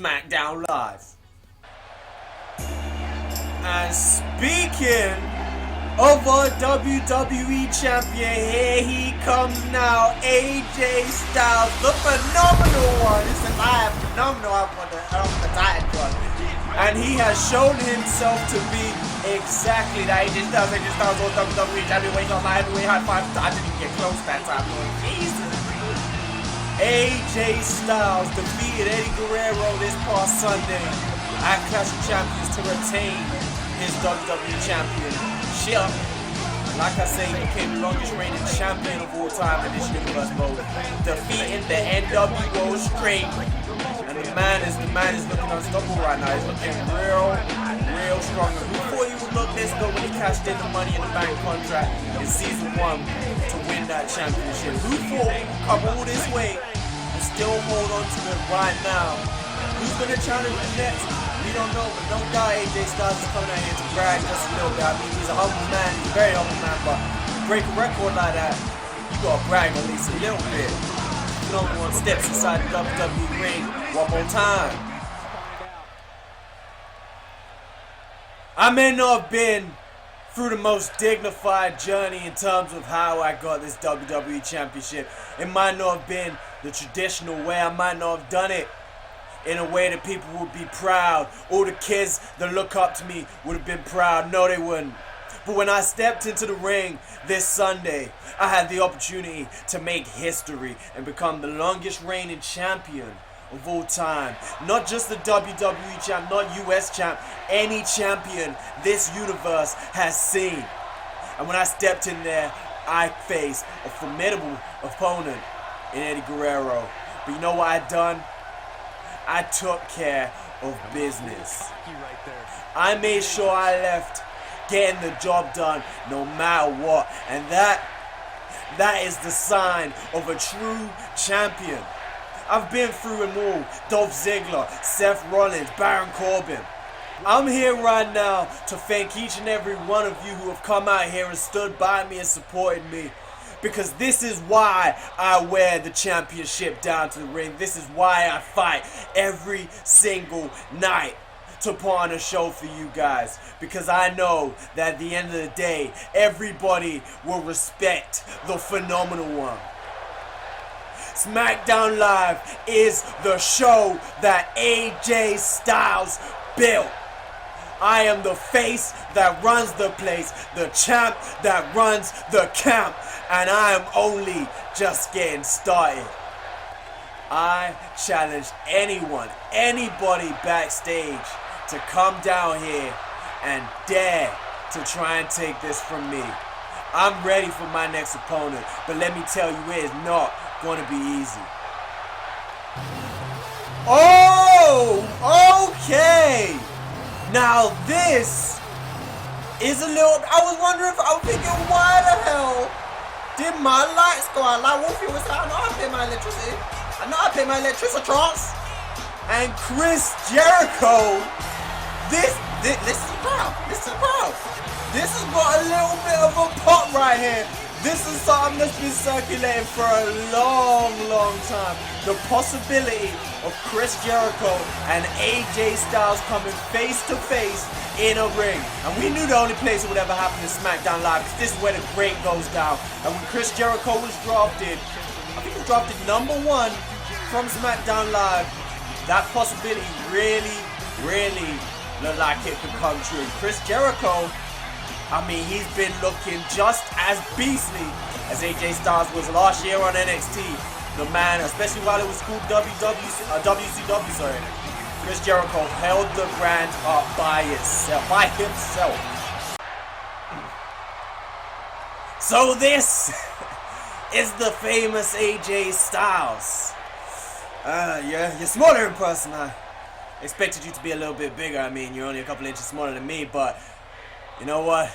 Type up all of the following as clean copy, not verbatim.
Smackdown Live. And speaking of our WWE champion, here he comes now, AJ Styles, the phenomenal one. He says, I am phenomenal, I'm the Titan one. And he has shown himself to be exactly that. AJ Styles on WWE champion, weight on my heavyweight high five. I didn't even get close that time, Lord Jesus. AJ Styles defeated Eddie Guerrero this past Sunday at Clash of Champions to retain his WWE championship. Like I say, he became the longest reigning champion of all time in this universe mode, defeating the NWO straight. And the man is looking unstoppable right now. He's looking real strong. Who thought he would look this good when he cashed in the Money in the Bank contract in season 1 to win that championship? Who thought he would come all this way and still hold on to it right now? Who's gonna challenge him next? We don't know, but no doubt AJ Styles is coming out here to brag just a little bit. I mean, he's a humble man, he's a very humble man, but break a record like that, you gotta brag at least a little bit. No one steps inside the WWE ring one more time. I may not have been through the most dignified journey in terms of how I got this WWE Championship. It might not have been the traditional way. I might not have done it in a way that people would be proud. All the kids that look up to me would have been proud. No, they wouldn't. But when I stepped into the ring this Sunday, I had the opportunity to make history and become the longest reigning champion of all time. Not just the WWE champ, not US champ, any champion this universe has seen. And when I stepped in there, I faced a formidable opponent in Eddie Guerrero. But you know what I done? I took care of business. I made sure I left getting the job done no matter what. And that is the sign of a true champion. I've been through them all. Dolph Ziggler, Seth Rollins, Baron Corbin. I'm here right now to thank each and every one of you who have come out here and stood by me and supported me. Because this is why I wear the championship down to the ring. This is why I fight every single night to put on a show for you guys. Because I know that at the end of the day, everybody will respect the phenomenal one. Smackdown Live is the show that AJ Styles built. I am the face that runs the place, the champ that runs the camp, and I am only just getting started. I challenge anyone, anybody backstage to come down here and dare to try and take this from me. I'm ready for my next opponent, but let me tell you, it is not going to be easy. Oh, okay. Now this is a little, I was wondering, I was thinking, why the hell did my lights go out? Like Wolfie was saying, I know I pay my electricity. I know I pay my electricity trance. And Chris Jericho, this is proud. This is proud. This has got a little bit of a pop right here. This is something that's been circulating for a long, long time. The possibility of Chris Jericho and AJ Styles coming face to face in a ring. And we knew the only place it would ever happen is Smackdown Live, because this is where the great goes down. And when Chris Jericho was drafted, I think he was drafted #1 from Smackdown Live, that possibility really looked like it could come true. Chris Jericho, I mean, he's been looking just as beastly as AJ Styles was last year on NXT. The man, especially while it was called WCW, sorry. Chris Jericho held the brand up by himself. So this is the famous AJ Styles. You're smaller in person. I expected you to be a little bit bigger. I mean, you're only a couple inches smaller than me, but you know what?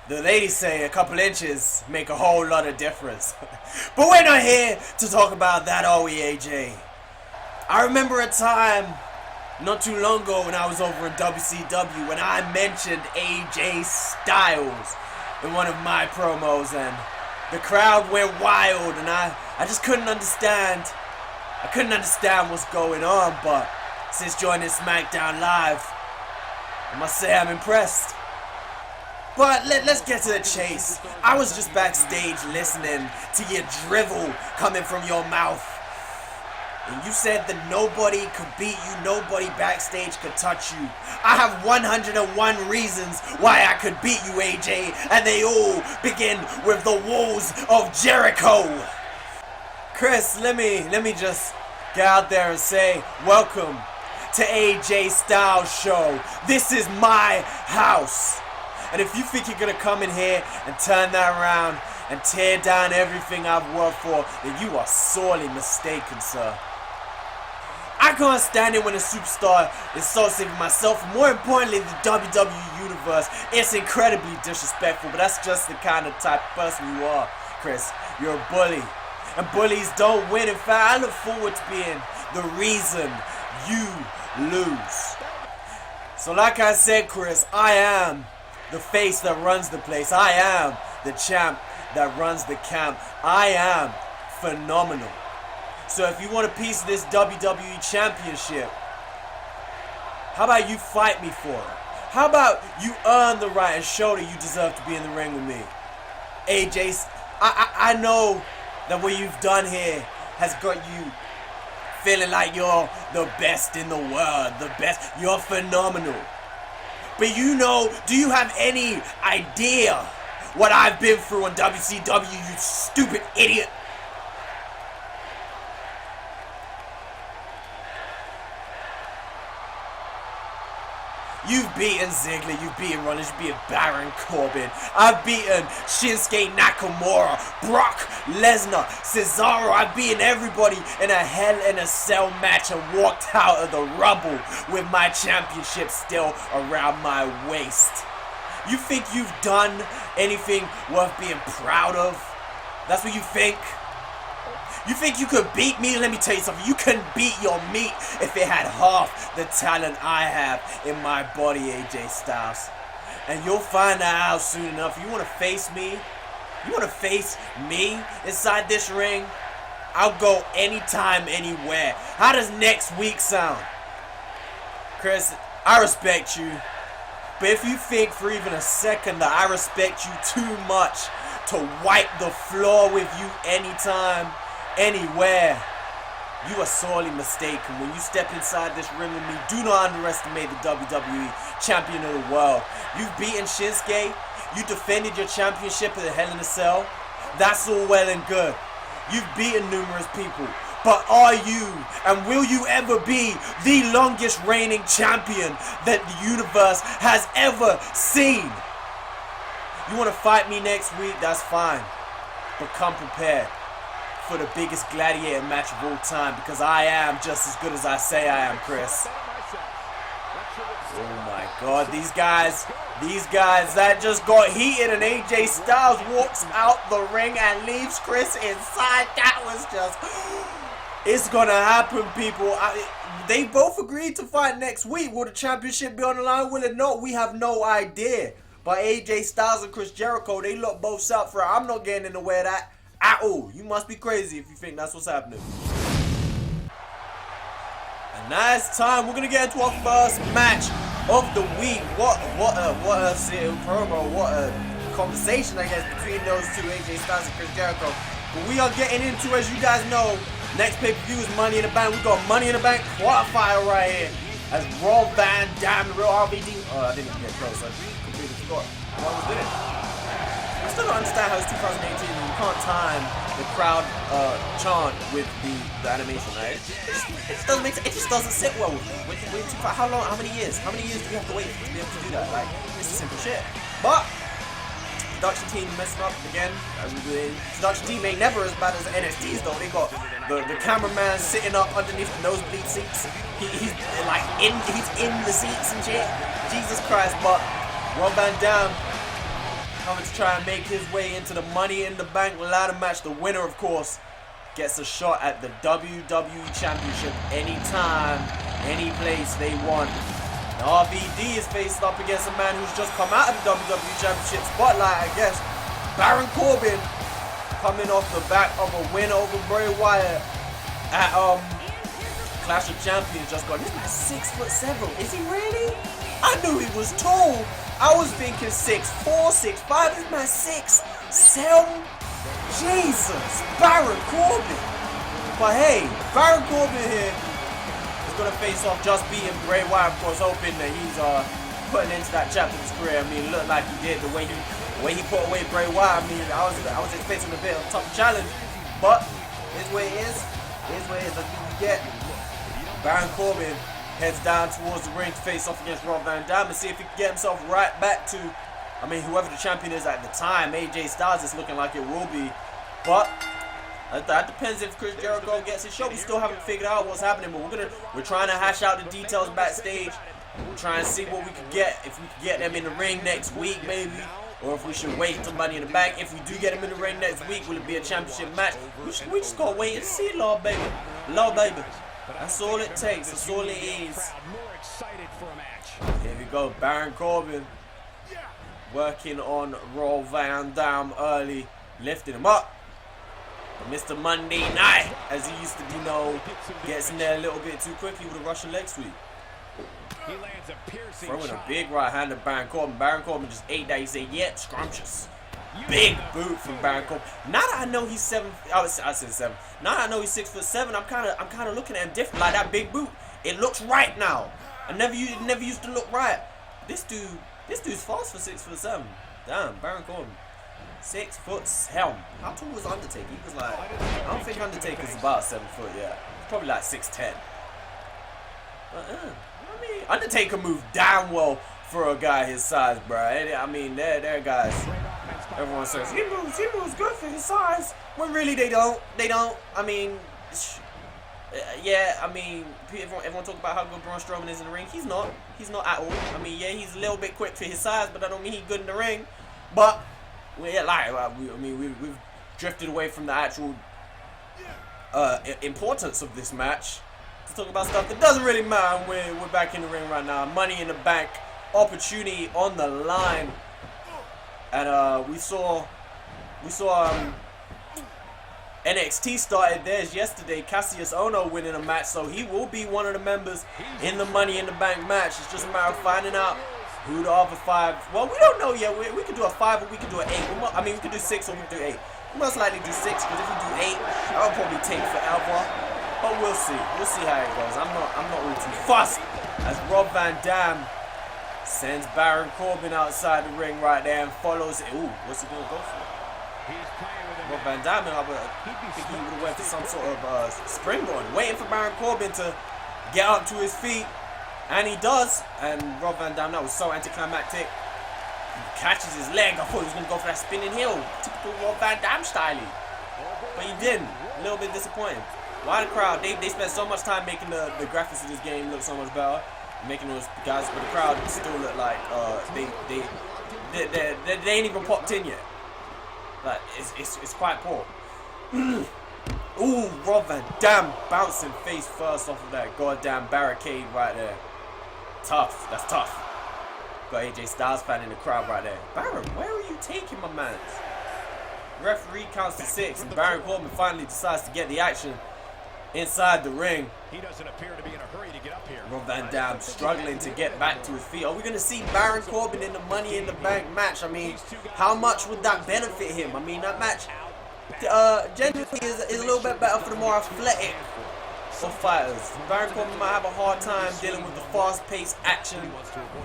The ladies say a couple inches make a whole lot of difference. But we're not here to talk about that, are we, AJ? I remember a time not too long ago when I was over in WCW when I mentioned AJ Styles in one of my promos, and the crowd went wild, and I just couldn't understand. I couldn't understand what's going on, but since joining SmackDown Live, I must say I'm impressed. But let's get to the chase. I was just backstage listening to your drivel coming from your mouth. And you said that nobody could beat you, nobody backstage could touch you. I have 101 reasons why I could beat you, AJ, and they all begin with the walls of Jericho. Chris, let me just get out there and say, welcome to AJ Styles Show. This is my house. And if you think you're going to come in here and turn that around and tear down everything I've worked for, then you are sorely mistaken, sir. I can't stand it when a superstar is associated with myself. More importantly, the WWE Universe. It's incredibly disrespectful, but that's just the kind of type of person you are, Chris. You're a bully. And bullies don't win. In fact, I look forward to being the reason you lose. So like I said, Chris, I am the face that runs the place. I am the champ that runs the camp. I am phenomenal. So if you want a piece of this WWE Championship, how about you fight me for it? How about you earn the right and show that you deserve to be in the ring with me? AJ, I know that what you've done here has got you feeling like you're the best in the world, the best. You're phenomenal. But you know, do you have any idea what I've been through on WCW, you stupid idiot? You've beaten Ziggler, you've beaten Rollins, you've beaten Baron Corbin. I've beaten Shinsuke Nakamura, Brock Lesnar, Cesaro. I've beaten everybody in a Hell in a Cell match and walked out of the rubble with my championship still around my waist. You think you've done anything worth being proud of? That's what you think? You think you could beat me? Let me tell you something. You couldn't beat your meat if it had half the talent I have in my body, AJ Styles. And you'll find that out soon enough. You want to face me? You want to face me inside this ring? I'll go anytime, anywhere. How does next week sound? Chris, I respect you. But if you think for even a second that I respect you too much to wipe the floor with you anytime, anywhere, you are sorely mistaken. When you step inside this ring with me, do not underestimate the WWE Champion of the World. You've beaten Shinsuke. You defended your championship at the Hell in a Cell. That's all well and good. You've beaten numerous people. But are you, and will you ever be, the longest reigning champion that the universe has ever seen? You want to fight me next week? That's fine. But come prepared for the biggest gladiator match of all time, because I am just as good as I say I am, Chris. Oh my God, these guys that just got heated, and AJ Styles walks out the ring and leaves Chris inside. That was just, it's gonna happen, people. They both agreed to fight next week. Will the championship be on the line? Will it not? We have no idea. But AJ Styles and Chris Jericho, they look both set up for it. I'm not getting in the way of that at all. You must be crazy if you think that's what's happening. And now it's time. We're gonna get into our first match of the week. What a promo, what a conversation, I guess, between those two, AJ Styles and Chris Jericho. But we are getting into, as you guys know, next pay-per-view is Money in the Bank. We got Money in the Bank qualifier right here. As Rob Van Dam, the real RVD. Oh, I didn't even get close. I completely forgot what I was doing. I still don't understand how it's 2018 and you can't time the crowd chant with the animation, right? It just doesn't make sense. It just doesn't sit well with me. How long? How many years? How many years do we have to wait to be able to do that? Like, it's simple shit. But production team messing up again. Production team ain't never as bad as NXT's though. They got the cameraman sitting up underneath the nosebleed seats. He's in the seats and shit. Jesus Christ! But Rob Van Dam coming to try and make his way into the Money in the Bank ladder match. The winner, of course, gets a shot at the WWE Championship anytime, any place they want. Now, RVD is faced up against a man who's just come out of the WWE Championship spotlight, I guess. Baron Corbin coming off the back of a win over Bray Wyatt at Clash of Champions just gone. This man's 6'7". Is he really? I knew he was tall. I was thinking 6'4", 6'5". This man's 6'7". Jesus, Baron Corbin. But hey, Baron Corbin here is gonna face off just beating Bray Wyatt, of course, hoping that he's putting into that chapter of his career. I mean, it looked like he did the way he put away Bray Wyatt. I mean, I was expecting a bit of a tough challenge, but here's where it is. Here's where it is. That's what you get. Baron Corbin heads down towards the ring to face off against Rob Van Dam and see if he can get himself right back to, I mean, whoever the champion is at the time. AJ Styles is looking like it will be, but that depends if Chris Jericho gets his shot. We still haven't figured out what's happening, but we're trying to hash out the details backstage. We're trying to see what we could get, if we could get them in the ring next week maybe, or if we should wait until Money in the Bank. If we do get them in the ring next week, will it be a championship match? We just gotta wait and see, Lord baby. Lord baby. That's all it takes. That's all it is. Here we go. Baron Corbin working on Rob Van Dam early, lifting him up. But Mr. Monday Night, as he used to be known, gets in there a little bit too quickly with a Russian leg sweep. Throwing a big right hand at Baron Corbin. Baron Corbin just ate that. He said, "Yeah, scrumptious." Big boot from Baron Corbin. Now that I know he's 7, I said 7. Now that I know he's 6'7", I'm kind of looking at him different. Like that big boot, it looks right now. It never used to look right. This dude's fast for 6'7". Damn, Baron Corbin, 6'7". How tall was Undertaker? He was like, I don't think Undertaker's about 7 foot yet. He's probably like 6'10". But I mean, Undertaker moved damn well for a guy his size, bro. I mean, they're guys. Everyone says he moves good for his size. When really they don't. I mean, yeah. I mean, everyone talk about how good Braun Strowman is in the ring. He's not at all. I mean, yeah, he's a little bit quick for his size, but I don't mean he's good in the ring. But we've drifted away from the actual importance of this match to talk about stuff that doesn't really matter. We're back in the ring right now. Money in the Bank opportunity on the line. And we saw NXT started theirs yesterday. Cassius Ohno winning a match, so he will be one of the members in the Money in the Bank match. It's just a matter of finding out who the other 5. Well, we don't know yet. We could do a 5 or we could do an 8. I mean, we could do 6 or we could do 8. We most likely do 6 because if we do 8, that'll probably take forever. But we'll see. We'll see how it goes. I'm not really too fussed. As Rob Van Dam sends Baron Corbin outside the ring right there and follows it. Ooh, what's he gonna go for? Rob Van Dam, I think he would have went for some sort of springboard, waiting for Baron Corbin to get up to his feet, and he does. And Rob Van Dam, that was so anticlimactic. He catches his leg. I thought he was gonna go for that spinning heel, typical Rob Van Dam style. But he didn't. A little bit disappointing. Why the crowd? They spent so much time making the graphics of this game look so much better. Making those guys, but the crowd still look like they ain't even popped in yet. Like it's quite poor. Ooh, Rob Van Dam bouncing face first off of that goddamn barricade right there. Tough. That's tough. Got AJ Styles fan in the crowd right there. Baron, where are you taking my man? Referee counts to 6, and Baron Corbin finally decides to get the action inside the ring. He doesn't appear to be in a hurry to get up here. Rob Van Dam struggling to get back to his feet. Are we going to see Baron Corbin in the Money in the Bank match? I mean, how much would that benefit him? I mean, that match genuinely is a little bit better for the more athletic of fighters. Baron Corbin might have a hard time dealing with the fast-paced action.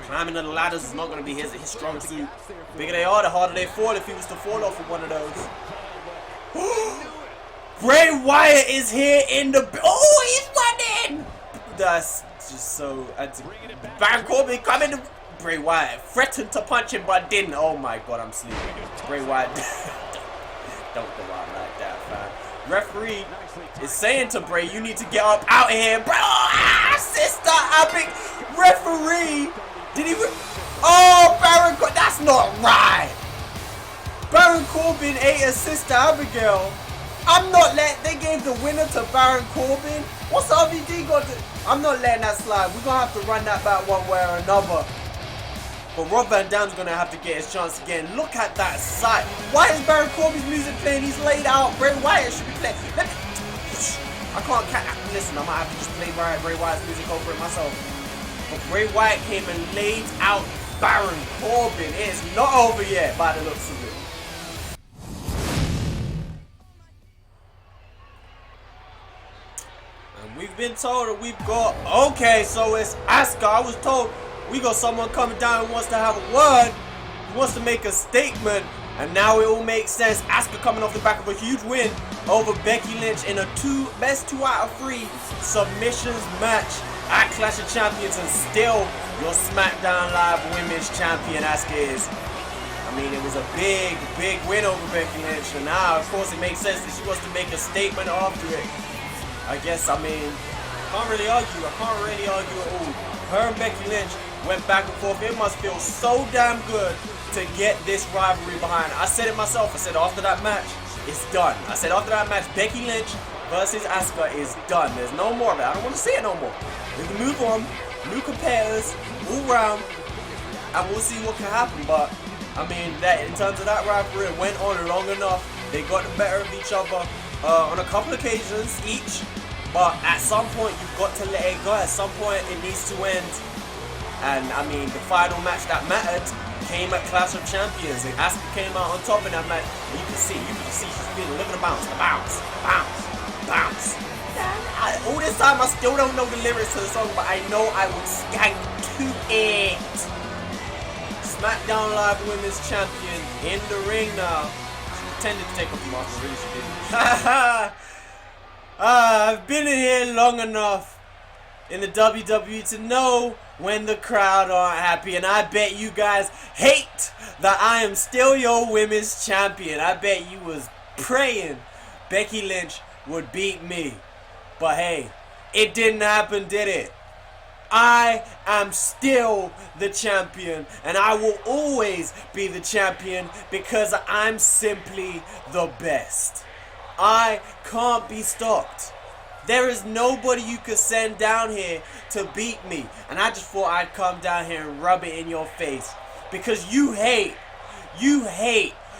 Climbing the ladders is not going to be his strong suit. The bigger they are, the harder they fall if he was to fall off of one of those. Bray Wyatt is here in the... Oh, he's running! That's just so... Baron Corbin coming to... Bray Wyatt threatened to punch him but didn't. Oh my god, I'm sleeping. Bray Wyatt... Don't go out like that, fam. Referee is saying to Bray, you need to get up out of here. Bro, sister, Abigail. Referee. Did he... Oh, Baron Corbin. That's not right. Baron Corbin ate his sister, Abigail. I'm not letting... They gave the winner to Baron Corbin. What's RVD got to... I'm not letting that slide. We're going to have to run that back one way or another. But Rob Van Dam's going to have to get his chance again. Look at that sight. Why is Baron Corbin's music playing? He's laid out. Bray Wyatt should be playing. Let me... I can't... Listen, I might have to just play Bray Wyatt's music over it myself. But Bray Wyatt came and laid out Baron Corbin. It's not over yet by the looks of it. We've been told that we've got... Okay, so it's Asuka. I was told we got someone coming down who wants to have a word. He wants to make a statement. And now it all makes sense. Asuka coming off the back of a huge win over Becky Lynch in a best 2 out of 3 submissions match at Clash of Champions. And still your SmackDown Live Women's Champion Asuka is. I mean, it was a big, big win over Becky Lynch. And now, of course, it makes sense that she wants to make a statement after it. I guess, I mean, can't really argue. I can't really argue at all. Her and Becky Lynch went back and forth. It must feel so damn good to get this rivalry behind. I said it myself. I said after that match, it's done. I said after that match, Becky Lynch versus Asuka is done. There's no more of it. I don't want to see it no more. We can move on. New competitors all round, and we'll see what can happen. But I mean, that in terms of that rivalry, it went on long enough. They got the better of each other. On a couple occasions each, but at some point you've got to let it go. At some point it needs to end. And I mean, the final match that mattered came at Clash of Champions. And Asuka came out on top in that match. And you can see she's feeling. Look at the bounce, bounce. All this time I still don't know the lyrics to the song, but I know I would skank to it. SmackDown Live Women's Champion in the ring now. Intended to take off the mask, really she didn't. I've been in here long enough in the WWE to know when the crowd aren't happy, and I bet you guys hate that I am still your women's champion. I bet you was praying Becky Lynch would beat me, but hey, it didn't happen, did it? I am still the champion, and I will always be the champion because I'm simply the best. I can't be stopped. There is nobody you could send down here to beat me, and I just thought I'd come down here and rub it in your face because you hate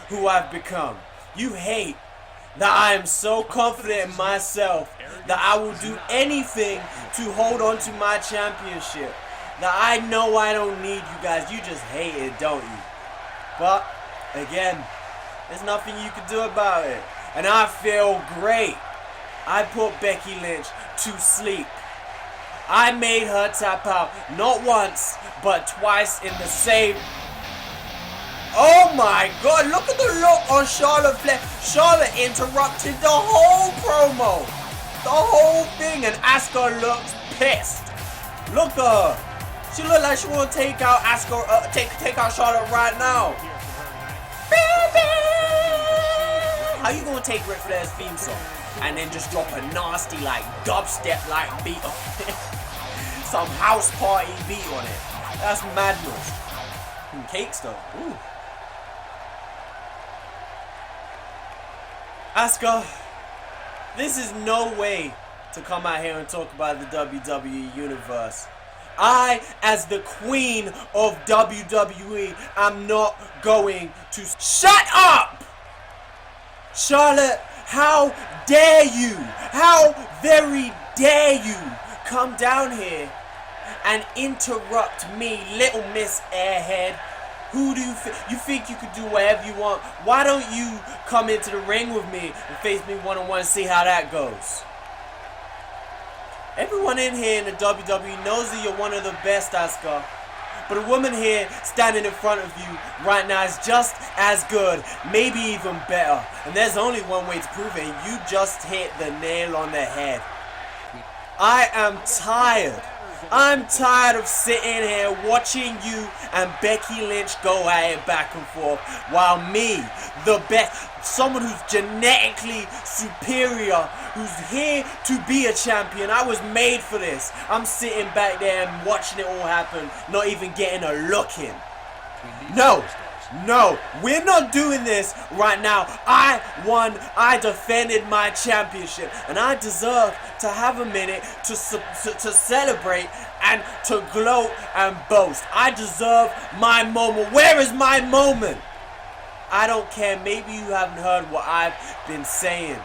who I've become. You hate that I am so confident in myself that I will do anything to hold on to my championship. That I know I don't need you guys. You just hate it, don't you? But, again, there's nothing you can do about it. And I feel great. I put Becky Lynch to sleep. I made her tap out not once, but twice in the same... Oh my god, look at the look on Charlotte Flair. Charlotte interrupted the whole promo. The whole thing, and Asuka looks pissed. Look at her. She looked like she want to take out Asuka, take out Charlotte right now. How you gonna take Ric Flair's theme song and then just drop a nasty like dubstep like beat on it? Some house party beat on it. That's madness. And cake stuff. Ooh. Asuka, this is no way to come out here and talk about the WWE Universe. I, as the queen of WWE, am not going to shut up! Charlotte, how dare you? How very dare you come down here and interrupt me, Little Miss Airhead? Who do you think you could do whatever you want? Why don't you come into the ring with me and face me one-on-one and see how that goes? Everyone in here in the WWE knows that you're one of the best, Asuka. But a woman here standing in front of you right now is just as good, maybe even better. And there's only one way to prove it, and you just hit the nail on the head. I am tired. I'm tired of sitting here watching you and Becky Lynch go at it back and forth, while me, the best, someone who's genetically superior, who's here to be a champion, I was made for this. I'm sitting back there and watching it all happen, not even getting a look in. No, we're not doing this right now. I won, I defended my championship, and I deserve to have a minute to celebrate and to gloat and boast. I deserve my moment. Where is my moment? I don't care. Maybe you haven't heard what I've been saying.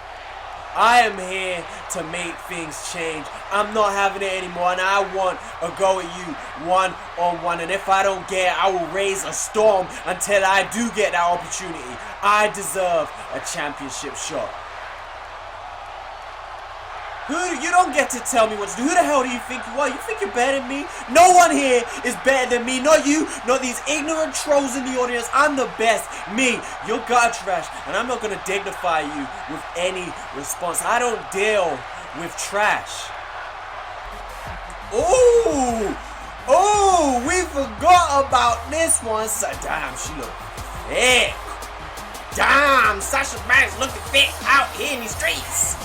I am here to make things change. I'm not having it anymore, and I want a go at you one-on-one. And if I don't get it, I will raise a storm until I do get that opportunity. I deserve a championship shot. You don't get to tell me what to do. Who the hell do you think you are? You think you're better than me? No one here is better than me. Not you, not these ignorant trolls in the audience. I'm the best. Me, you're gutter trash. And I'm not going to dignify you with any response. I don't deal with trash. Oh, we forgot about this one. Damn, she look thick. Damn, Sasha Banks looking thick out here in the streets.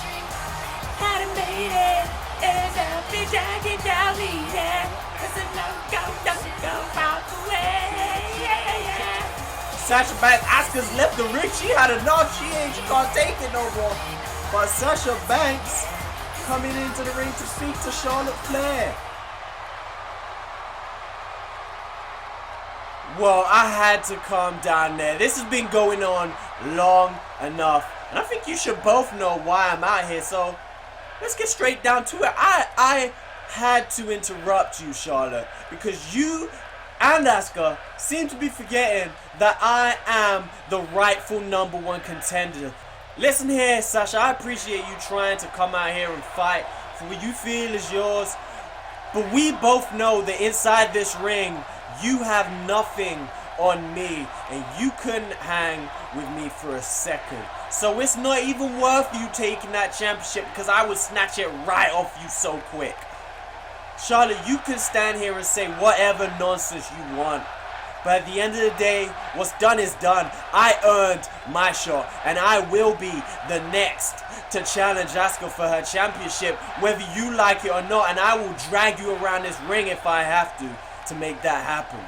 Hadn't made it, and a bitch I get down easy. Cause a don't go out the way. Sasha Banks, Asuka's left the ring. She had enough. She can't take it no more. But Sasha Banks coming into the ring to speak to Charlotte Flair. Well, I had to calm down there. This has been going on long enough. And I think you should both know why I'm out here. So let's get straight down to it. I had to interrupt you, Charlotte, because you and Asuka seem to be forgetting that I am the rightful #1 contender. Listen here, Sasha, I appreciate you trying to come out here and fight for what you feel is yours. But we both know that inside this ring, you have nothing on me, and you couldn't hang with me for a second. So it's not even worth you taking that championship, because I would snatch it right off you so quick. Charlotte, you can stand here and say whatever nonsense you want, but at the end of the day, what's done is done. I earned my shot, and I will be the next to challenge Asuka for her championship, whether you like it or not, and I will drag you around this ring if I have to make that happen.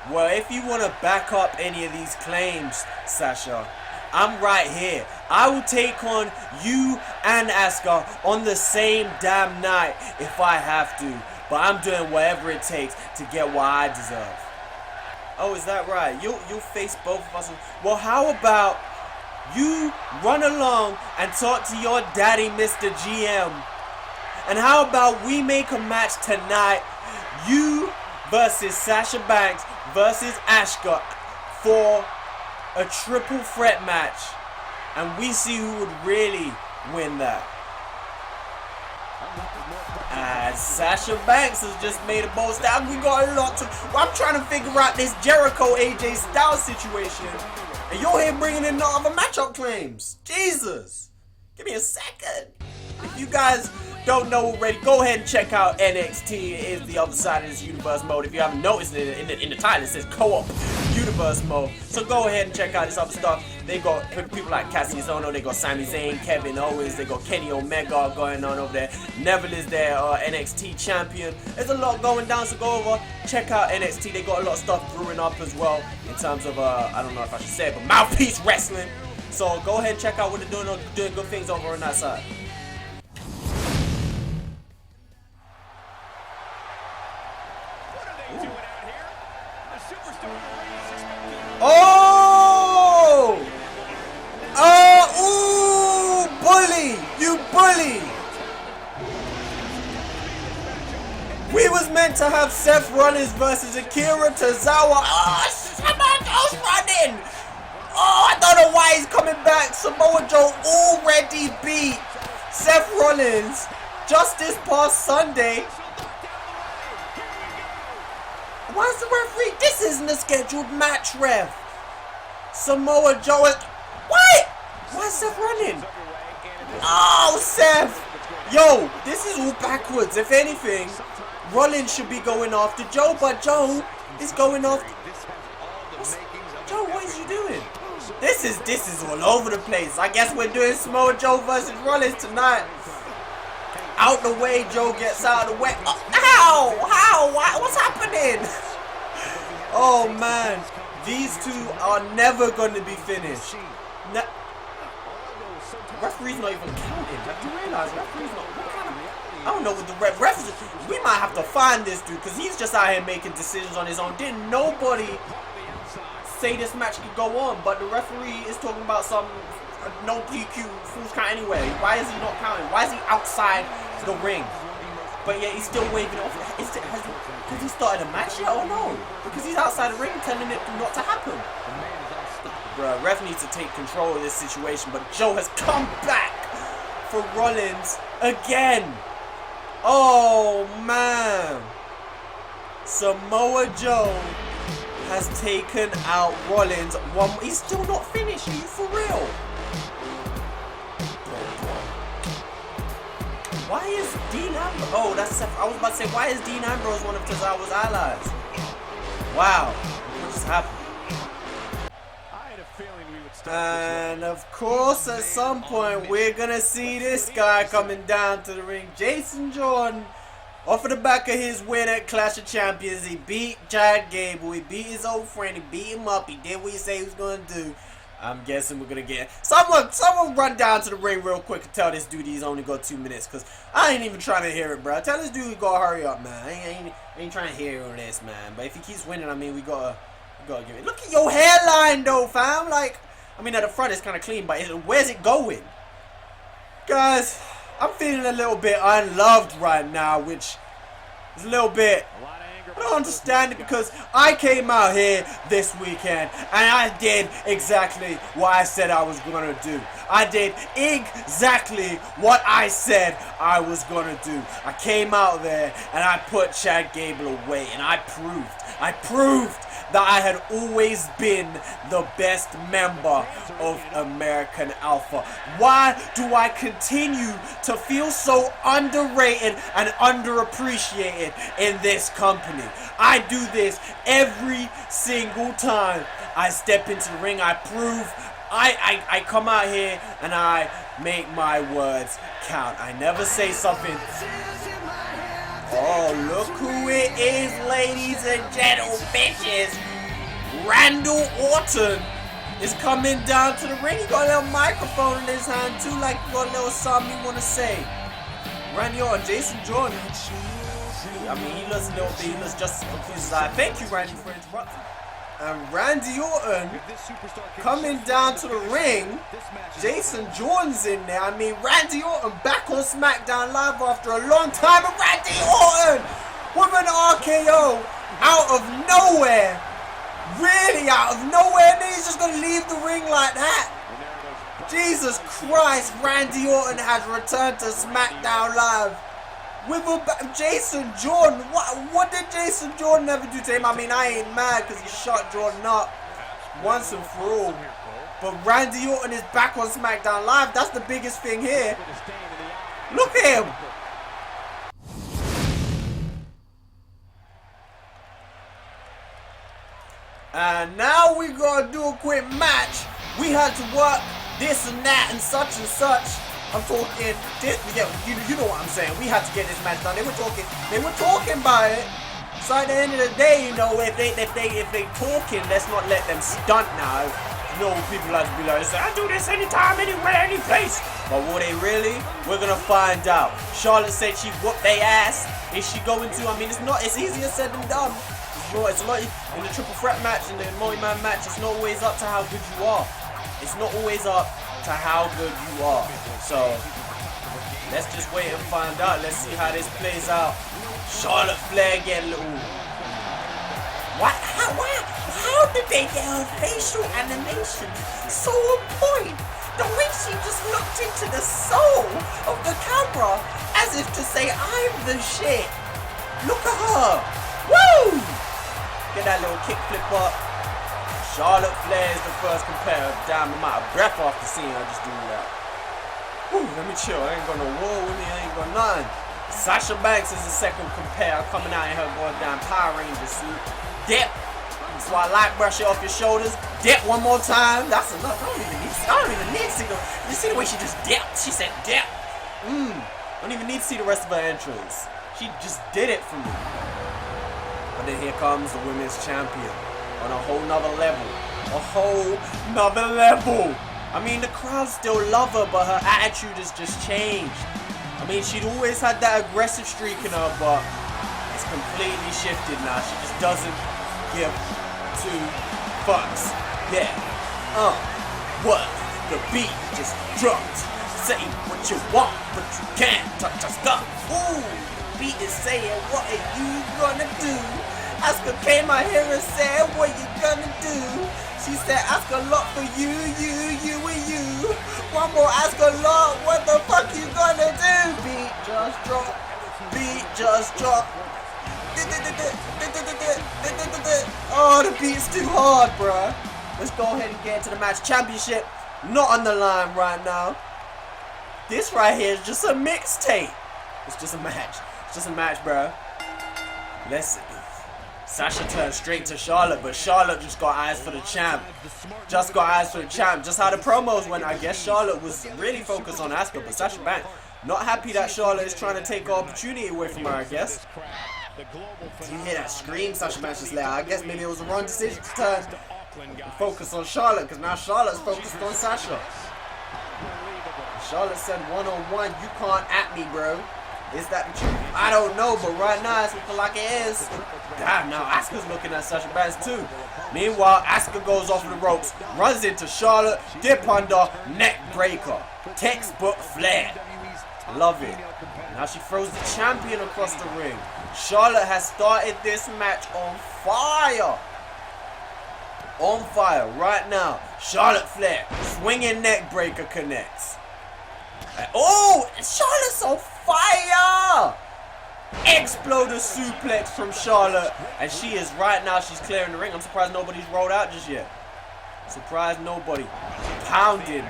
Well, if you want to back up any of these claims, Sasha, I'm right here. I will take on you and Asuka on the same damn night if I have to. But I'm doing whatever it takes to get what I deserve. Oh, is that right? You'll face both of us. Well, how about you run along and talk to your daddy, Mr. GM? And how about we make a match tonight? You versus Sasha Banks versus Asuka for a triple threat match, and we see who would really win that. Sasha Banks has just made a bold style. We got a lot to. I'm trying to figure out this Jericho AJ Styles situation, and you're here bringing in the other matchup claims. Jesus, give me a second. If you guys don't know already, go ahead and check out NXT. It is the other side of this universe mode. If you haven't noticed it in the title, it says co-op universe mode. So go ahead and check out this other stuff. They got people like Cassius Ohno, they got Sami Zayn, Kevin Owens, they got Kenny Omega going on over there. Neville is their NXT champion. There's a lot going down, so go over, check out NXT. They got a lot of stuff brewing up as well in terms of, I don't know if I should say it, but mouthpiece wrestling. So go ahead and check out what they're doing good things over on that side. to have Seth Rollins versus Akira Tozawa. Oh, Samoa Joe's running. Oh, I don't know why he's coming back. Samoa Joe already beat Seth Rollins just this past Sunday. Why is the referee? This isn't a scheduled match, ref. Samoa Joe is... What? Why is Seth running? Oh, Seth. Yo, this is all backwards. If anything, Rollins should be going after Joe, but Joe is going after... Joe, what is you doing? This is all over the place. I guess we're doing Samoa Joe versus Rollins tonight. Out the way, Joe gets out of the way. Oh, ow! How? What's happening? Oh man, these two are never going to be finished. Referee's not even counting. Like, you realize referee's not... I don't know what the refs... We might have to find this dude because he's just out here making decisions on his own. Didn't nobody say this match could go on, but the referee is talking about some no DQ fool's count anyway. Why is he not counting? Why is he outside the ring? But yet he's still waving it off. Has he started a match yet or no? Because he's outside the ring telling it not to happen. Bruh, ref needs to take control of this situation, but Joe has come back for Rollins again. Oh man. Samoa Joe has taken out Rollins. He's still not finished. Are you for real? Why is Dean Ambrose? Oh, that's Seth. I was about to say, why is Dean Ambrose one of Tozawa's allies? Wow, what just happened? And of course, at some point, we're gonna see this guy coming down to the ring. Jason Jordan, off of the back of his win at Clash of Champions, he beat Chad Gable. He beat his old friend. He beat him up. He did what he said he was gonna do. I'm guessing we're gonna get someone run down to the ring real quick and tell this dude he's only got 2 minutes, cause I ain't even trying to hear it, bro. Tell this dude he gotta hurry up, man. I ain't trying to hear all this, man. But if he keeps winning, I mean, we gotta give it. Look at your hairline, though, fam. Like, I mean, at the front it's kind of clean, but where's it going, guys? I'm feeling a little bit unloved right now, which is a little bit. I don't understand it because I came out here this weekend and I did exactly what I said I was going to do. I did exactly what I said I was going to do. I came out there and I put Chad Gable away, and I proved that I had always been the best member of American Alpha. Why do I continue to feel so underrated and underappreciated in this company? I do this every single time I step into the ring. I prove, I come out here and I make my words count. I never say something. Oh, look who it is, ladies and gentle bitches. Randall Orton is coming down to the ring. He got a little microphone in his hand too, like he got a little something he want to say. Randy Orton, Jason Jordan. I mean, he looks a little bit, he looks just as confused as I. Thank you, Randy, for interrupting. And Randy Orton coming down to the ring. Jason Jordan's in there. I mean, Randy Orton back on Smackdown Live after a long time. And Randy Orton with an RKO out of nowhere. Really out of nowhere. And then he's just going to leave the ring like that. Jesus Christ, Randy Orton has returned to Smackdown Live. With Jason Jordan. What did Jason Jordan ever do to him? I mean, I ain't mad because he shot Jordan up once and for all. But Randy Orton is back on SmackDown Live. That's the biggest thing here. Look at him. And now we gotta do a quick match. We had to work this and that and such and such. I'm talking this, yeah, you know what I'm saying. We had to get this match done. They were talking about it. So at the end of the day, you know, if they talking, let's not let them stunt now. You know, people like to be like, I do this anytime, anywhere, any place. But will they really? We're gonna find out. Charlotte said she whooped their ass. Is she going to? I mean, it's easier said than done. It's not in the triple threat match, in the multi-man match. It's not always up to how good you are. It's not always up to how good you are. So let's just wait and find out. Let's see how this plays out. Charlotte Flair get a little... How did they get her facial animation so on point? The way she just looked into the soul of the camera as if to say, I'm the shit. Look at her. Woo! Get that little kick flip up. Charlotte Flair is the first competitor. Damn, I'm out of breath after seeing her just do that. Whew, let me chill. I ain't got no war with me. I ain't got nothing. Sasha Banks is the second competitor coming out in her goddamn Power Ranger suit. Dip. That's why I like brush it off your shoulders. Dip one more time. That's enough. I don't even need to see the... You see the way she just dipped? She said dip. I don't even need to see the rest of her entrance. She just did it for me. But then here comes the women's champion on a whole nother level. A whole nother level. I mean, the crowd still love her, but her attitude has just changed. I mean, she'd always had that aggressive streak in her, but it's completely shifted now. She just doesn't give two fucks. Yeah. What? The beat just dropped. Say what you want, but you can't touch our stuff. Ooh, the beat is saying, what are you gonna do? Asuka came out here and said, what you gonna do? She said, ask a lot for you and you. One more, ask a lot, what the fuck you gonna do? Beat just drop. Beat just drop. Oh, the beat's too hard, bruh. Let's go ahead and get into the match. Championship not on the line right now. This right here is just a mixtape. It's just a match. It's just a match, bruh. Listen. Sasha turned straight to Charlotte, but Charlotte just got eyes for the champ. Just got eyes for the champ. Just how the promos went, I guess Charlotte was really focused on Asuka, but Sasha Banks not happy that Charlotte is trying to take her opportunity away from her, I guess. Did you hear that scream Sasha Banks just let out? I guess maybe it was the wrong decision to turn and focus on Charlotte, because now Charlotte's focused on Sasha. Charlotte said one-on-one, you can't at me, bro. Is that the truth? I don't know, but right now it's looking like it is. Damn, now Asuka's looking at Sasha Banks too. Meanwhile, Asuka goes off the ropes, runs into Charlotte, dip under, neck breaker. Textbook Flair. Love it. Now she throws the champion across the ring. Charlotte has started this match on fire. On fire right now. Charlotte Flair, swinging neck breaker connects. Oh, Charlotte's on fire! Exploder suplex from Charlotte, and she is right now. She's clearing the ring. I'm surprised nobody's rolled out just yet. Surprised nobody. Pounding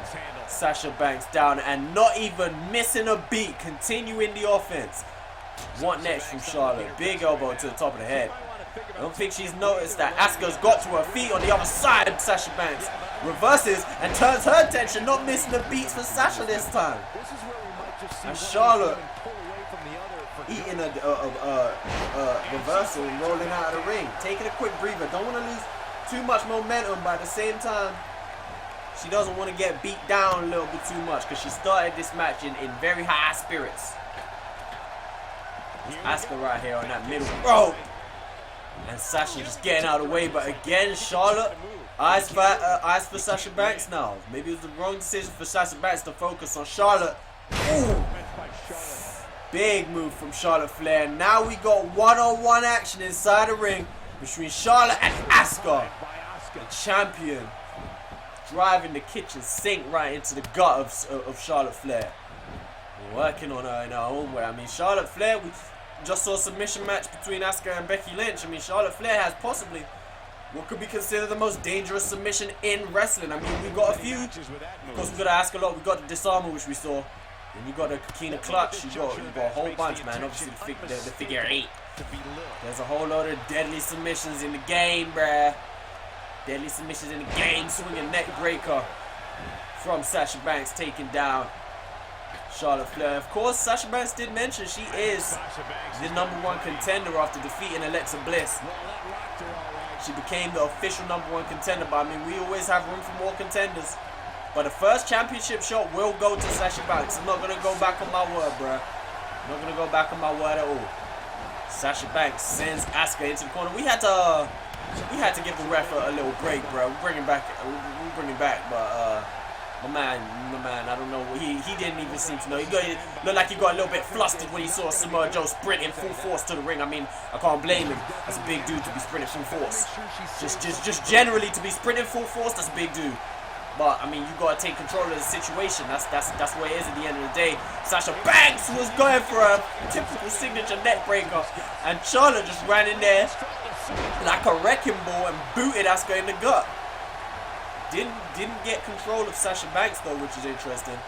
Sasha Banks down and not even missing a beat. Continuing the offense. What next from Charlotte? Big elbow to the top of the head. I don't think she's noticed that Asuka's got to her feet on the other side of Sasha Banks. Reverses and turns her attention, not missing the beats for Sasha this time. And Charlotte eating a reversal and rolling out of the ring. Taking a quick breather. Don't want to lose too much momentum, but at the same time, she doesn't want to get beat down a little bit too much because she started this match in very high spirits. It's Asuka right here on that middle rope. And Sasha just getting out of the way, but again, Charlotte eyes for Sasha Banks now. Maybe it was the wrong decision for Sasha Banks to focus on Charlotte. Ooh. Big move from Charlotte Flair. Now we got one-on-one action inside the ring between Charlotte and Asuka. The champion driving the kitchen sink right into the gut of Charlotte Flair. Working on her in her own way. I mean, Charlotte Flair, we just saw a submission match between Asuka and Becky Lynch. I mean, Charlotte Flair has possibly what could be considered the most dangerous submission in wrestling. I mean, we got a few. Of course, we got to Asuka a lot. We got the disarmer, which we saw. And you got the Kikina clutch. You got a whole bunch, man. Obviously, the figure 8. There's a whole lot of deadly submissions in the game, bruh. Deadly submissions in the game. Swinging neck breaker from Sasha Banks, taking down Charlotte Flair. Of course, Sasha Banks did mention she is the #1 contender after defeating Alexa Bliss. She became the official #1 contender, but I mean, we always have room for more contenders. But the first championship shot will go to Sasha Banks. I'm not going to go back on my word, bruh. I'm not going to go back on my word at all. Sasha Banks sends Asuka into the corner. We had to give the ref a little break, bro. We'll bring him back, but My man, I don't know. He didn't even seem to know. He looked like he got a little bit flustered when he saw Samoa Joe sprinting full force to the ring. I mean, I can't blame him. That's a big dude to be sprinting full force. Just generally to be sprinting full force, that's a big dude. But I mean, you gotta take control of the situation. That's what it is at the end of the day. Sasha Banks was going for a typical signature neck breaker, and Charlotte just ran in there like a wrecking ball and booted Asuka in the gut. Didn't get control of Sasha Banks though, which is interesting.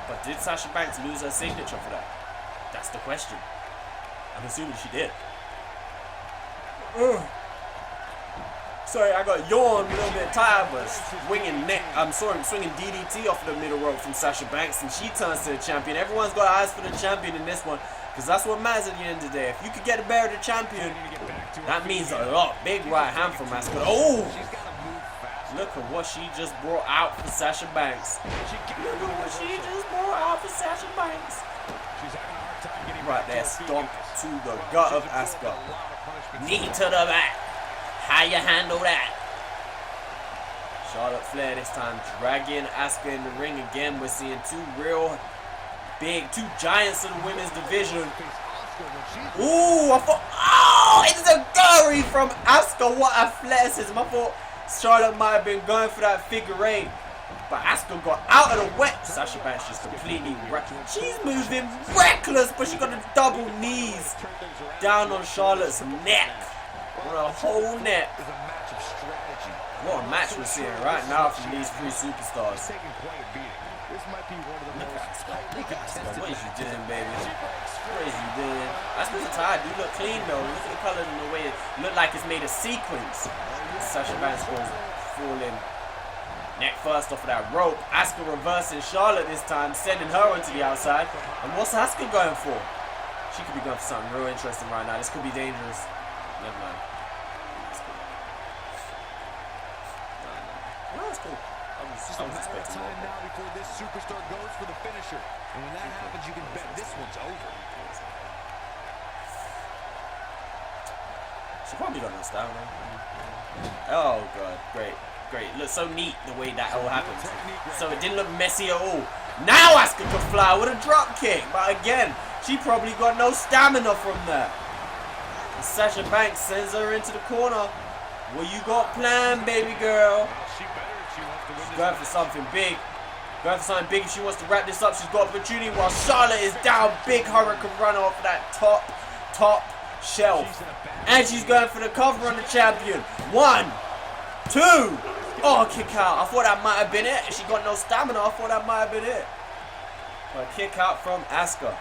But did Sasha Banks lose her signature for that? That's the question. I'm assuming she did. Sorry, I got yawned, a little bit tired, but swinging DDT off of the middle rope from Sasha Banks, and she turns to the champion. Everyone's got eyes for the champion in this one, because that's what matters at the end of the day. If you could get the better of the champion, that means a lot. Big right hand from Asuka. Oh! Look at what she just brought out for Sasha Banks. Right there, stomp to the gut of Asuka. Knee to the back. How you handle that? Charlotte Flair this time dragging Asuka in the ring again. We're seeing two giants of the women's division. Ooh, I thought, it's a gory from Asuka. What athleticism. I thought Charlotte might have been going for that figure eight, but Asuka got out of the way. Sasha Banks just completely she's moving reckless, but she got the double knees down on Charlotte's neck. On her whole neck. What a match we're seeing right now from these three superstars. Look at Asuka. What is you doing, baby? What is you doing? Asuka's tired. You look clean though. Look at the colors and the way it look like it's made a sequence. Sasha Banks goes falling neck first off of that rope. Asuka reversing Charlotte this time, sending her onto the outside. And what's Asuka going for? She could be going for something real interesting right now. This could be dangerous. Never mind. No, it's cool. I was expecting more. Now before this superstar goes for the finisher. And when that happens, you can bet this one's over. She probably got no stamina. Oh god, great. Looks so neat the way that all happened. So it didn't look messy at all. Now Asuka could fly with a drop kick, but again, she probably got no stamina from that. And Sasha Banks sends her into the corner. What you got planned, baby girl? She's going for something big. If she wants to wrap this up. She's got opportunity while Charlotte is down. Big hurricane run off that top shelf. And she's going for the cover on the champion. 1, 2. Oh, kick out. I thought that might have been it. She got no stamina. I thought that might have been it. But kick out from Asuka.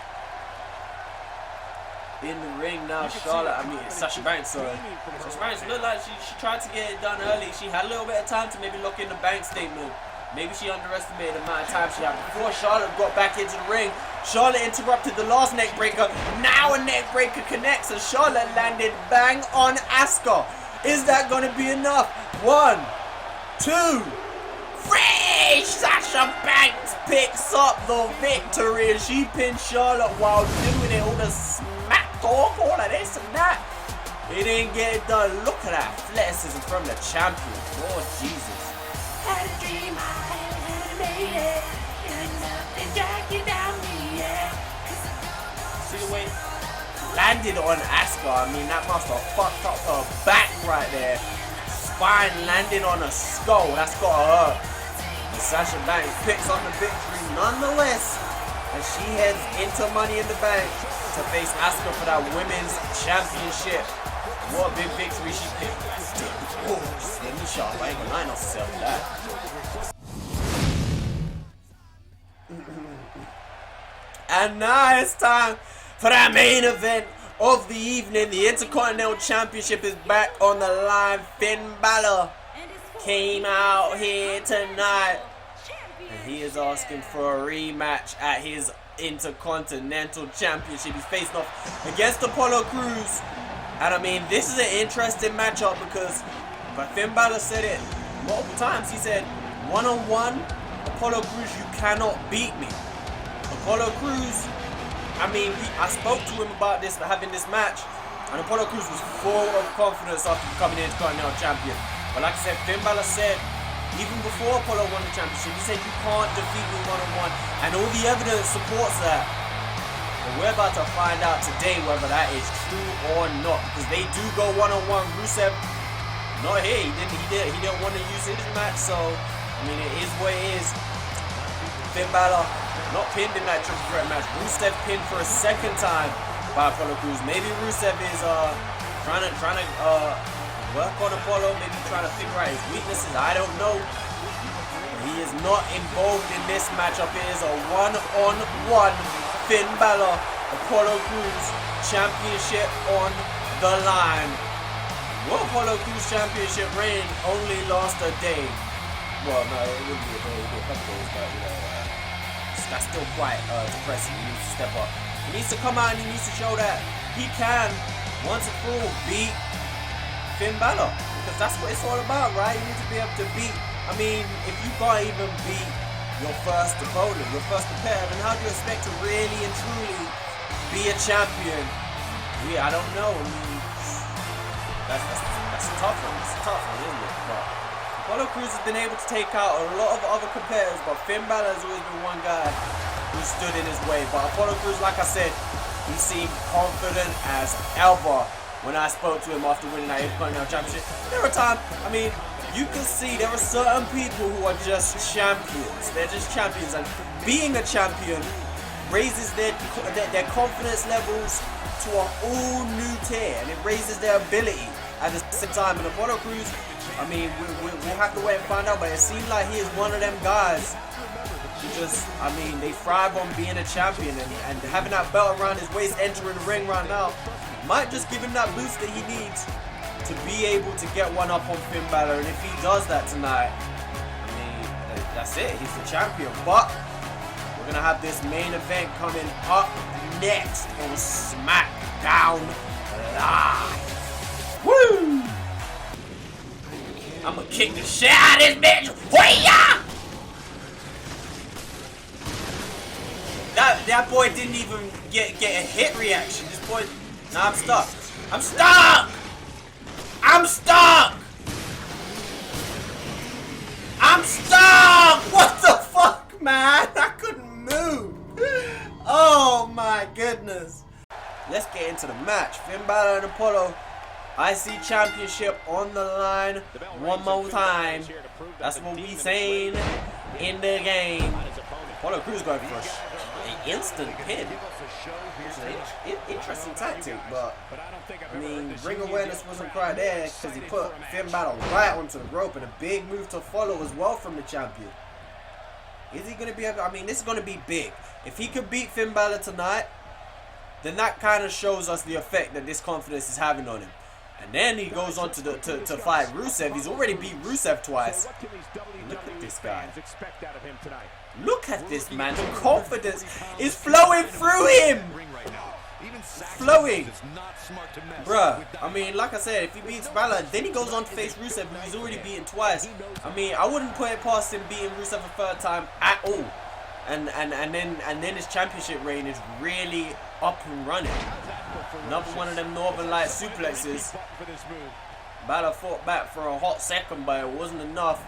In the ring now, Sasha Banks, sorry. Sasha Banks looked like she tried to get it done early. She had a little bit of time to maybe lock in the bank statement. Maybe she underestimated the amount of time she had before Charlotte got back into the ring. Charlotte interrupted the last neck breaker. Now a neck breaker connects and Charlotte landed bang on Asuka. Is that going to be enough? 1, 2, 3. Sasha Banks picks up the victory and she pinned Charlotte while doing it. All the smack talk, all of this and that. He didn't get it done. Look at that athleticism from the champion. Lord Jesus. Had a dream I had made it, and nothing dragged you down me, yeah. See the way landed on Asuka. I mean, that must have fucked up her back right there. Spine landing on a skull. That's gotta hurt. And Sasha Banks picks up the victory nonetheless, and she heads into Money in the Bank to face Asuka for that women's championship. What a big victory she picked. Oh, let me shot. I ain't gonna lie myself that. And now it's time for that main event of the evening. The Intercontinental Championship is back on the line. Finn Balor came out here tonight, and he is asking for a rematch at his Intercontinental Championship. He's facing off against Apollo Crews. And I mean, this is an interesting matchup because Finn Balor said it multiple times. He said, one-on-one, Apollo Crews, you cannot beat me. Apollo Crews, I mean, I spoke to him about this, having this match, and Apollo Crews was full of confidence after becoming the Intercontinental Champion. But like I said, Finn Balor said Even before Apollo won the championship, he said you can't defeat me one-on-one, and all the evidence supports that. But we're about to find out today whether that is true or not, because they do go one-on-one. Rusev, not here. He didn't want to use his match, so I mean it is what it is. Finn Balor not pinned in that triple threat match. Rusev pinned for a second time by Apollo Crews. Maybe Rusev is trying to work on Apollo, maybe trying to figure out his weaknesses. I don't know. He is not involved in this matchup. It is a one-on-one. Finn Balor, Apollo Crews, championship on the line. Will Apollo Crews championship reign only last a day? Well, no, it wouldn't be a day. It would be a couple days, but you know, that's still quite depressing. He needs to step up. He needs to come out and he needs to show that he can, once and for all, beat Finn Balor, because that's what it's all about, right? You need to be able to beat. I mean, if you can't even beat your first opponent, your first competitor, then how do you expect to really and truly be a champion? Yeah, I don't know. I mean, that's a tough one. It's a tough one, isn't it? But Apollo Crews has been able to take out a lot of other competitors, but Finn Balor has always been one guy who stood in his way. But Apollo Crews, like I said, he seemed confident as ever. When I spoke to him after winning that Intercontinental Championship, there were times, I mean, you can see there are certain people who are just champions. They're just champions, and being a champion raises their confidence levels to an all new tier, and it raises their ability at the same time. And Apollo Crews, I mean, we'll have to wait and find out, but it seems like he is one of them guys who just, I mean, they thrive on being a champion, and having that belt around his waist, entering the ring right now, might just give him that boost that he needs to be able to get one up on Finn Balor. And if he does that tonight, I mean, that's it. He's the champion. But we're going to have this main event coming up next on Smackdown Live. Woo! I'm going to kick the shit out of this bitch. Whee-ya! That boy didn't even get a hit reaction. This boy... Nah, I'm stuck. I'm stuck! I'm stuck! I'm stuck! What the fuck, man? I couldn't move. Oh my goodness. Let's get into the match. Finn Balor and Apollo. IC Championship on the line one more time. That's what we saying in the game. Apollo Crews going for an instant pin. Interesting tactic, but I mean, ring awareness wasn't quite there because he put Finn Balor right onto the rope, and a big move to follow as well from the champion. Is he going to be able? I mean, this is going to be big. If he could beat Finn Balor tonight, then that kind of shows us the effect that this confidence is having on him. And then he goes on to fight Rusev. He's already beat Rusev twice. Look at this guy. Look at this man. The confidence is flowing through him. Flowing. Bruh. I mean, like I said, if he beats Balor, then he goes on to face Rusev, who he's already beaten twice. I mean, I wouldn't put it past him beating Rusev a third time at all. And then his championship reign is really up and running. Another one of them Northern Light suplexes. Balor fought back for a hot second, but it wasn't enough.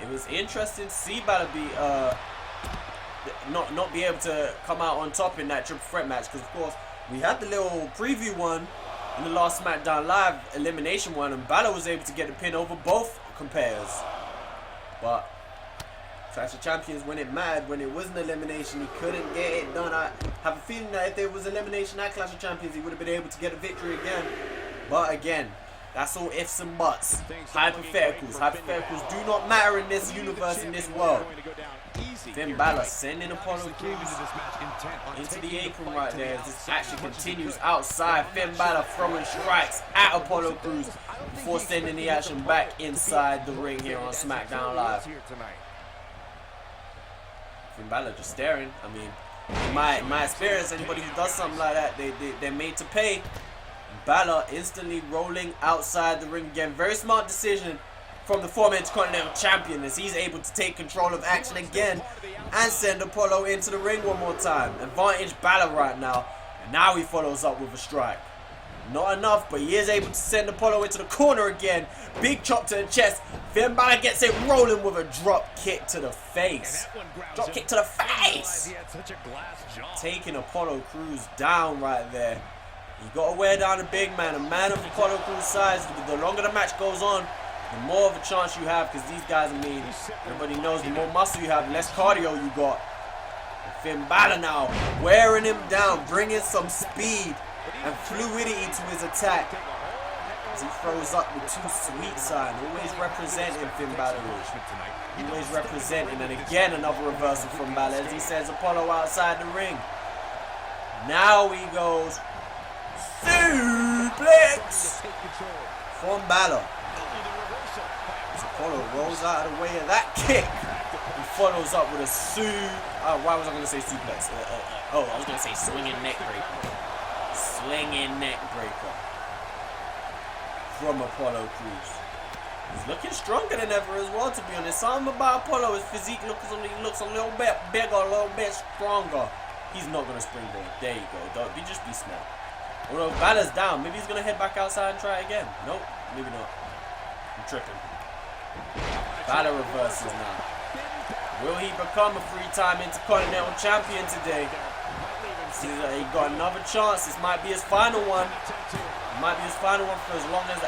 It was interesting to see Balor be not be able to come out on top in that triple threat match, because of course we had the little preview one in the last SmackDown Live elimination one, and Balor was able to get the pin over both competitors. But Clash of Champions, when it mattered, when it was an elimination, he couldn't get it done. I have a feeling that if there was elimination at Clash of Champions, he would have been able to get a victory again. But again, that's all ifs and buts. Hypotheticals. Hypotheticals do not matter in this universe, in this world. Finn Balor sending Apollo Crews into the apron right there as this action continues outside. Finn Balor throwing strikes at Apollo Crews before sending the action back inside the ring here on SmackDown Live. Finn Balor just staring. I mean, in my experience, anybody who does something like that, they're made to pay. Balor instantly rolling outside the ring again. Very smart decision from the former Intercontinental Champion, as he's able to take control of action again and send Apollo into the ring one more time. Advantage Balor right now. And now he follows up with a strike. Not enough, but he is able to send Apollo into the corner again. Big chop to the chest. Finn Balor gets it rolling with a drop kick to the face. Drop kick to the face. Taking Apollo Crews down right there. You got to wear down a big man. A man of Apollo Crews' size. The longer the match goes on, the more of a chance you have, because these guys, I mean, everybody knows the more muscle you have, the less cardio you got. And Finn Balor now wearing him down, bringing some speed and fluidity to his attack. As he throws up with 2 sweet sign, always representing Finn Balor. Always representing, and again another reversal from Balor as he sends Apollo outside the ring. Now he goes suplex from Balor. As Apollo rolls out of the way of that kick. He follows up with a why was I going to say suplex? I was going to say swinging neck breaker. Swinging neck breaker from Apollo Crews. He's looking stronger than ever as well, to be honest. Something about Apollo, his physique looks a little bit bigger, a little bit stronger. He's not going to springboard. There you go. Just be smart. Although Balor's down, maybe he's going to head back outside and try it again. Nope, maybe not. I'm tripping. Balor reverses now. Will he become a 3-time Intercontinental Champion today? He got another chance. This might be his final one. It might be his final one for as long as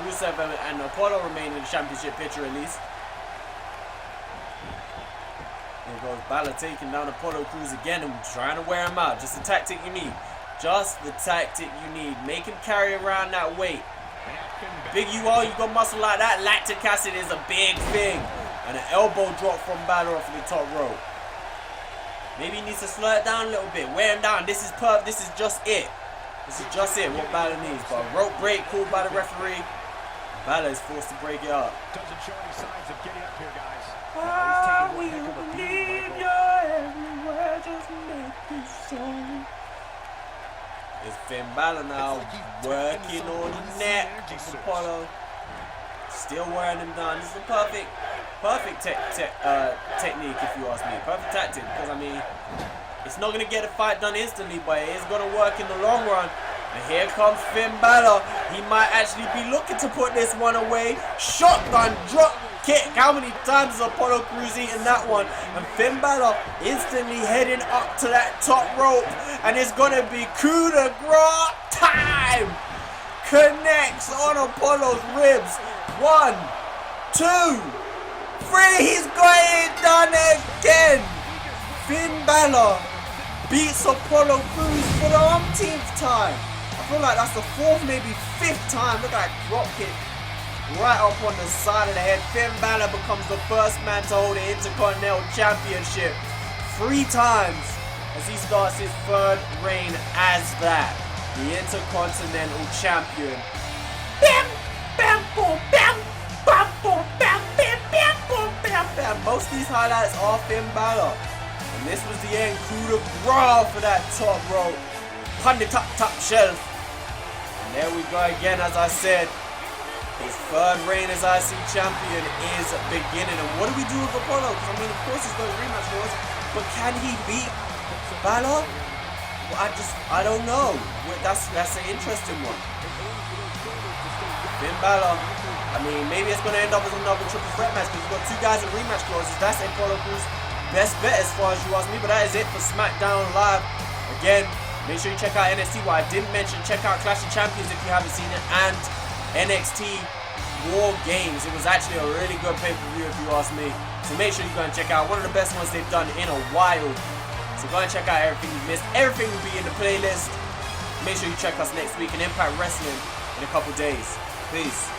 Rusev and Apollo remain in the championship picture at least. There goes Balor taking down Apollo Crews again and trying to wear him out. Just the tactic you need. Just the tactic you need. Make him carry around that weight. Big you got muscle like that. Lactic acid is a big thing. And an elbow drop from Balor off the top rope. Maybe he needs to slow it down a little bit. Wear him down. This is just it. This is just it, what Balor needs. But a rope break called by the referee. Balor is forced to break it up. Doesn't show any signs of getting up here, guys. I will believe you're everywhere. Just make it so. It's Finn Balor now working on the neck of Apollo. Still wearing him down. This is a perfect technique, if you ask me. Perfect tactic, because I mean, it's not going to get a fight done instantly, but it is going to work in the long run. And here comes Finn Balor. He might actually be looking to put this one away. Shotgun drop kick. How many times has Apollo Crews eaten that one? And Finn Balor instantly heading up to that top rope. And it's going to be coup de grace time. Connects on Apollo's ribs. 1, 2, 3. He's got it done again. Finn Balor beats Apollo Crews for the umpteenth time. I feel like that's the 4th, maybe 5th time. Look at that drop kick right up on the side of the head. Finn Balor becomes the first man to hold the Intercontinental Championship 3 times as he starts his 3rd reign as that, the Intercontinental Champion. Bam, bam, boom, bam, bam, boom, bam, bam, bam, boom, bam, bam. Most of these highlights are Finn Balor. And this was the end coup de grace for that top rope. On the top shelf. And there we go again, as I said. His 3rd reign as IC champion is beginning. And what do we do with Apollo? Because I mean, of course he's got a rematch for us. But can he beat Balor? Well, I don't know. That's an interesting one. Finn Balor. I mean, maybe it's going to end up as another triple threat match because we've got 2 guys in rematch clauses. That's Apollo Crews' best bet as far as you ask me. But that is it for Smackdown Live. Again, make sure you check out NXT. What I didn't mention, check out Clash of Champions if you haven't seen it. And NXT War Games. It was actually a really good pay-per-view if you ask me. So make sure you go and check out one of the best ones they've done in a while. So go and check out everything you've missed. Everything will be in the playlist. Make sure you check us next week in Impact Wrestling in a couple days. Peace.